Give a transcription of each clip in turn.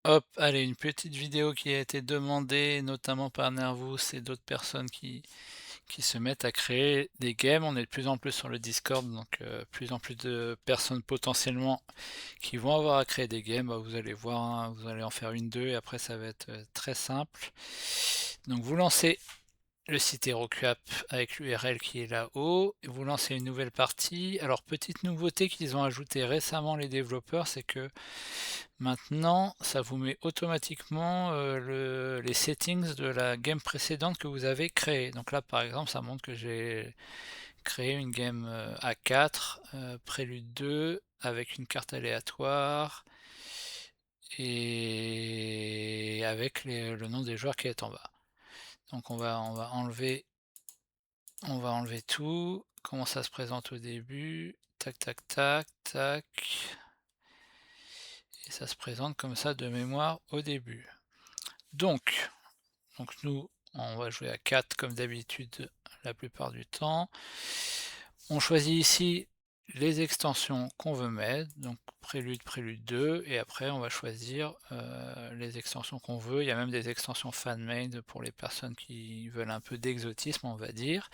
Hop, allez, une petite vidéo qui a été demandée notamment par Nervous et d'autres personnes qui se mettent à créer des games. On est de plus en plus sur le Discord, donc plus en plus de personnes potentiellement qui vont avoir à créer des games. Bah, vous allez voir, hein, vous allez en faire une, deux, et après ça va être très simple. Donc vous lancez le site HeroQuap avec l'URL qui est là-haut, et vous lancez une nouvelle partie. Alors petite nouveauté qu'ils ont ajouté récemment les développeurs, c'est que maintenant ça vous met automatiquement les settings de la game précédente que vous avez créée. Donc là par exemple ça montre que j'ai créé une game à 4, Prélude 2, avec une carte aléatoire, et avec le nom des joueurs qui est en bas. Donc on va enlever tout, comment ça se présente au début, tac tac tac tac, et ça se présente comme ça de mémoire au début. Donc nous, on va jouer à 4 comme d'habitude la plupart du temps. On choisit ici les extensions qu'on veut mettre, donc Prélude, Prélude 2, et après on va choisir les extensions qu'on veut. Il y a même des extensions fan-made pour les personnes qui veulent un peu d'exotisme, on va dire.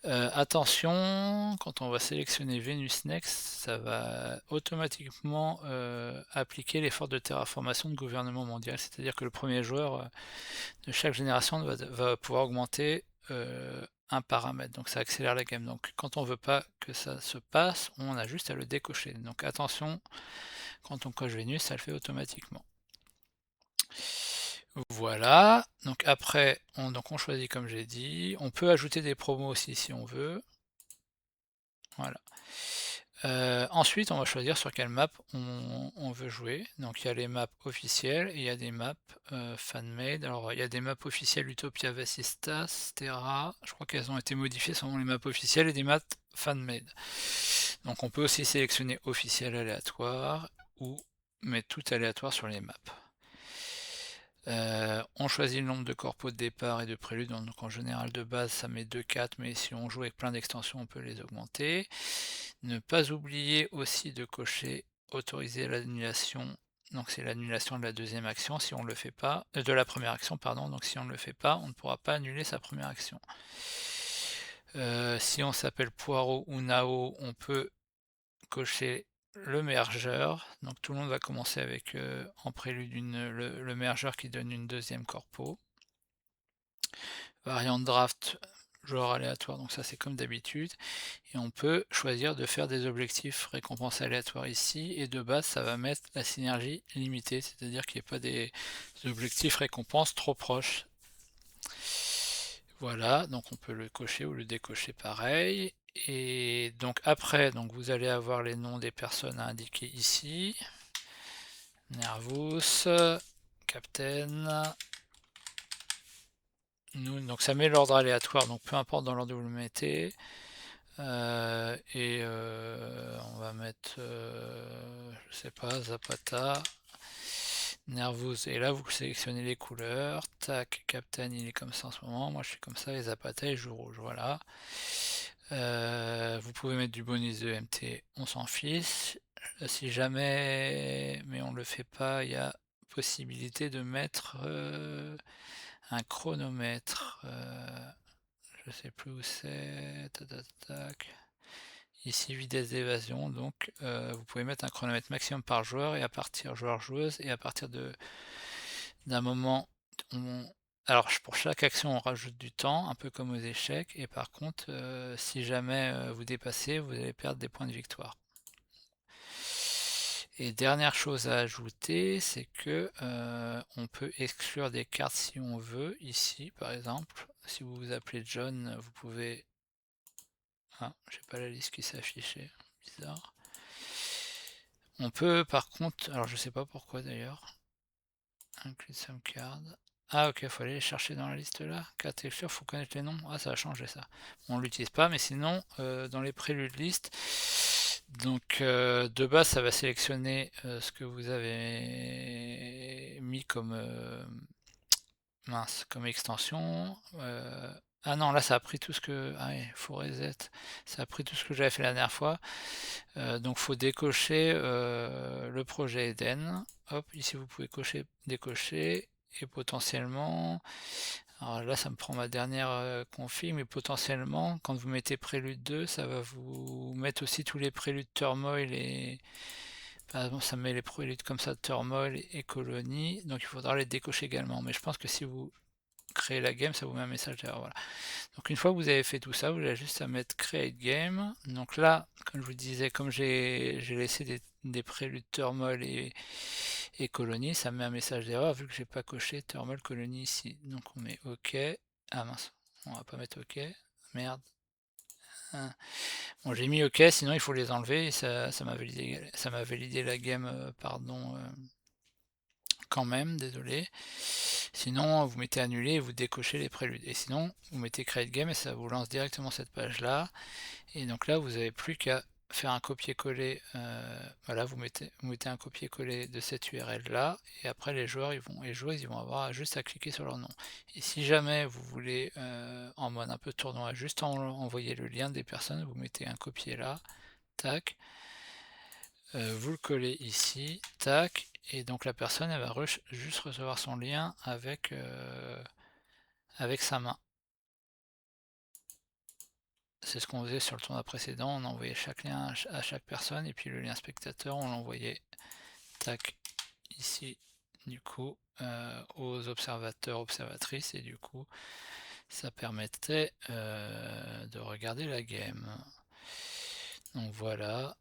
Attention, quand on va sélectionner Venus Next, ça va automatiquement appliquer l'effort de terraformation de gouvernement mondial, c'est-à-dire que le premier joueur de chaque génération va pouvoir augmenter un paramètre, donc ça accélère la game. Donc quand on veut pas que ça se passe, on a juste à le décocher. Donc attention, quand on coche Vénus, ça le fait automatiquement. Voilà, donc après, on choisit comme j'ai dit. On peut ajouter des promos aussi si on veut. Voilà. Ensuite, on va choisir sur quelle map on veut jouer. Donc il y a les maps officielles et il y a des maps fan-made. Alors il y a des maps officielles Utopia Vasistas, Terra. Je crois qu'elles ont été modifiées selon les maps officielles, et des maps fan-made. Donc on peut aussi sélectionner officiel aléatoire ou mettre tout aléatoire sur les maps. On choisit le nombre de corpos de départ et de prélude, donc en général de base ça met 2, 4, mais si on joue avec plein d'extensions on peut les augmenter. Ne pas oublier aussi de cocher autoriser l'annulation, donc c'est l'annulation de la deuxième action si on ne le fait pas, de la première action pardon, donc si on ne le fait pas on ne pourra pas annuler sa première action. Si on s'appelle Poirot ou Nao, on peut cocher le mergeur, donc tout le monde va commencer avec en prélude le mergeur qui donne une deuxième corpo. Variante draft, joueur aléatoire, donc ça c'est comme d'habitude, et on peut choisir de faire des objectifs récompenses aléatoires ici, et de base ça va mettre la synergie limitée, c'est-à-dire qu'il n'y ait pas des objectifs récompenses trop proches. Voilà, donc on peut le cocher ou le décocher pareil. Et donc après, donc vous allez avoir les noms des personnes à indiquer ici. Nervous, Captain, nous, donc ça met l'ordre aléatoire, donc peu importe dans l'ordre où vous le mettez. On va mettre, je sais pas, Zapata, Nervous, et là vous sélectionnez les couleurs. Tac, Captain il est comme ça en ce moment, moi je suis comme ça, et Zapata il joue rouge, voilà. Vous pouvez mettre du bonus de MT, on s'en fiche. Si jamais, mais on le fait pas, il y a possibilité de mettre un chronomètre. Je sais plus où c'est. Ici, vitesse d'évasion, donc vous pouvez mettre un chronomètre maximum par joueur, et à partir joueur-joueuse, et à partir d'un moment, alors pour chaque action on rajoute du temps, un peu comme aux échecs, et par contre si jamais vous dépassez, vous allez perdre des points de victoire. Et dernière chose à ajouter, c'est que on peut exclure des cartes si on veut. Ici par exemple, si vous vous appelez John, vous pouvez... Ah, j'ai pas la liste qui s'affichait, bizarre. On peut par contre, alors je sais pas pourquoi d'ailleurs, include some card. Ah ok, faut aller les chercher dans la liste là. Carte texture, faut connaître les noms. Ah, ça a changé ça. Bon, on l'utilise pas, mais sinon, dans les préludes liste, donc de base ça va sélectionner ce que vous avez mis comme mince, comme extension. Ah non, là ça a pris tout ce que ah oui, faut reset. Ça a pris tout ce que j'avais fait la dernière fois. Donc faut décocher, le projet Eden. Hop, ici vous pouvez cocher, décocher et potentiellement alors là ça me prend ma dernière, config, mais potentiellement quand vous mettez prélude 2, ça va vous mettre aussi tous les préludes turmoil et par exemple ça met les préludes comme ça, turmoil et colony, donc il faudra les décocher également. Mais je pense que si vous créez la game, ça vous met un message d'erreur, voilà. Donc une fois que vous avez fait tout ça, vous avez juste à mettre Create Game. Donc là, comme je vous disais, comme j'ai laissé des préludes Turmoil et Colony, ça me met un message d'erreur vu que j'ai pas coché Turmoil Colony ici. Donc on met OK. Ah mince, on va pas mettre OK. Merde. Ah. Bon, j'ai mis OK, sinon il faut les enlever et ça m'a validé la game, pardon, quand même, désolé. Sinon, vous mettez annuler et vous décochez les préludes. Et sinon, vous mettez create game et ça vous lance directement cette page-là. Et donc là, vous n'avez plus qu'à faire un copier-coller. Voilà, vous mettez un copier-coller de cette URL-là. Et après, les joueurs, ils vont avoir juste à cliquer sur leur nom. Et si jamais vous voulez, en mode un peu tournoi, juste envoyer le lien des personnes, vous mettez un copier là. Tac. Vous le collez ici, tac, et donc la personne elle va juste recevoir son lien avec sa main. C'est ce qu'on faisait sur le tournoi précédent, on envoyait chaque lien à chaque personne, et puis le lien spectateur on l'envoyait, tac, ici, du coup, aux observateurs, observatrices, et du coup ça permettait de regarder la game. Donc voilà,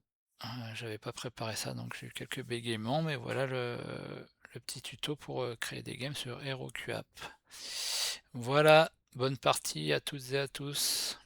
j'avais pas préparé ça, donc j'ai eu quelques bégaiements, mais voilà le petit tuto pour créer des games sur HeroQuap. Voilà, bonne partie à toutes et à tous.